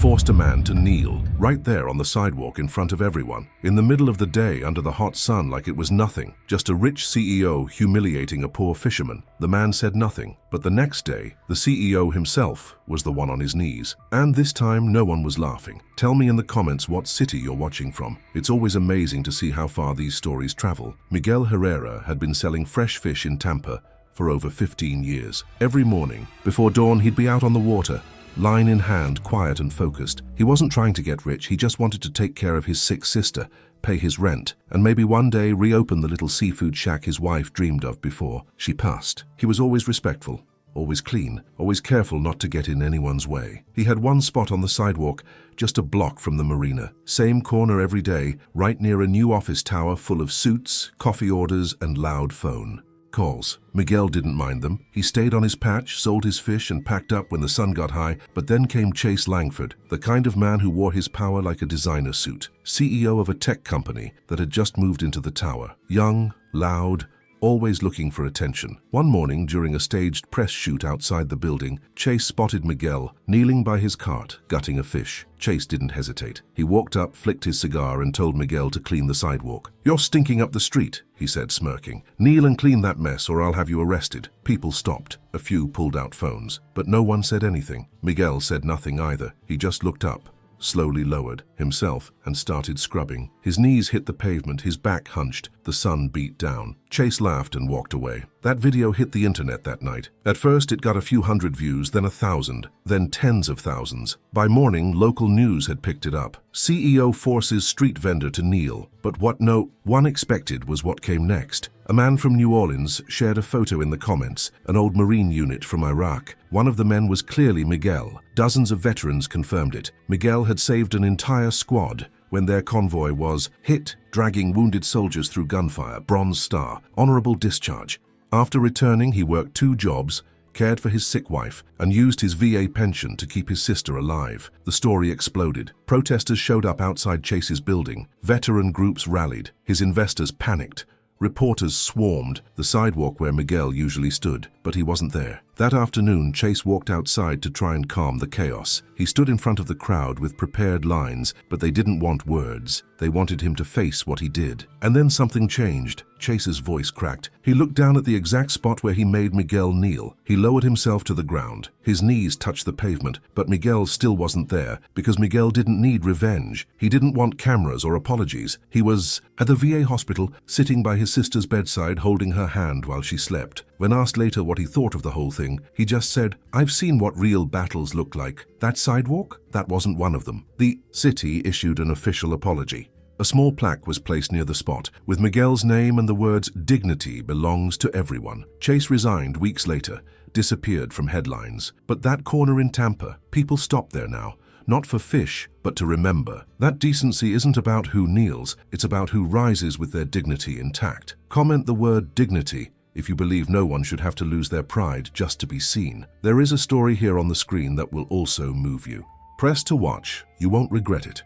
forced a man to kneel right there on the sidewalk in front of everyone, in the middle of the day under the hot sun like it was nothing, just a rich CEO humiliating a poor fisherman. The man said nothing, but the next day, the CEO himself was the one on his knees. And this time, no one was laughing. Tell me in the comments what city you're watching from. It's always amazing to see how far these stories travel. Miguel Herrera had been selling fresh fish in Tampa for over 15 years. Every morning, before dawn, he'd be out on the water, line in hand, quiet and focused. He wasn't trying to get rich, he just wanted to take care of his sick sister, pay his rent, and maybe one day reopen the little seafood shack his wife dreamed of before she passed. He was always respectful, always clean, always careful not to get in anyone's way. He had one spot on the sidewalk, just a block from the marina. Same corner every day, right near a new office tower full of suits, coffee orders, and loud phone calls. Miguel didn't mind them. He stayed on his patch, sold his fish, and packed up when the sun got high. But then came Chase Langford, the kind of man who wore his power like a designer suit. CEO of a tech company that had just moved into the tower. Young, loud, always looking for attention. One morning, during a staged press shoot outside the building, Chase spotted Miguel kneeling by his cart, gutting a fish. Chase didn't hesitate. He walked up, flicked his cigar, and told Miguel to clean the sidewalk. "You're stinking up the street," he said, smirking. "Kneel and clean that mess or I'll have you arrested." People stopped. A few pulled out phones, but no one said anything. Miguel said nothing either. He just looked up, slowly lowered himself, and started scrubbing. His knees hit the pavement, his back hunched, the sun beat down. Chase laughed and walked away. That video hit the internet that night. At first it got a few hundred views, then 1,000, then tens of thousands. By morning, local news had picked it up. CEO forces street vendor to kneel. But what no one expected was what came next. A man from New Orleans shared a photo in the comments, an old Marine unit from Iraq. One of the men was clearly Miguel. Dozens of veterans confirmed it. Miguel had saved an entire squad when their convoy was hit, dragging wounded soldiers through gunfire, Bronze Star, honorable discharge. After returning, he worked 2 jobs, cared for his sick wife, and used his VA pension to keep his sister alive. The story exploded. Protesters showed up outside Chase's building. Veteran groups rallied. His investors panicked. Reporters swarmed the sidewalk where Miguel usually stood, but he wasn't there. That afternoon, Chase walked outside to try and calm the chaos. He stood in front of the crowd with prepared lines, but they didn't want words. They wanted him to face what he did. And then something changed. Chase's voice cracked. He looked down at the exact spot where he made Miguel kneel. He lowered himself to the ground. His knees touched the pavement, but Miguel still wasn't there, because Miguel didn't need revenge. He didn't want cameras or apologies. He was at the VA hospital, sitting by his sister's bedside, holding her hand while she slept. When asked later what he thought of the whole thing, he just said, "I've seen what real battles look like. That sidewalk? That wasn't one of them." The city issued an official apology. A small plaque was placed near the spot, with Miguel's name and the words, "Dignity belongs to everyone." Chase resigned weeks later, disappeared from headlines. But that corner in Tampa, people stop there now, not for fish, but to remember. That decency isn't about who kneels, it's about who rises with their dignity intact. Comment the word dignity if you believe no one should have to lose their pride just to be seen. There is a story here on the screen that will also move you. Press to watch, you won't regret it.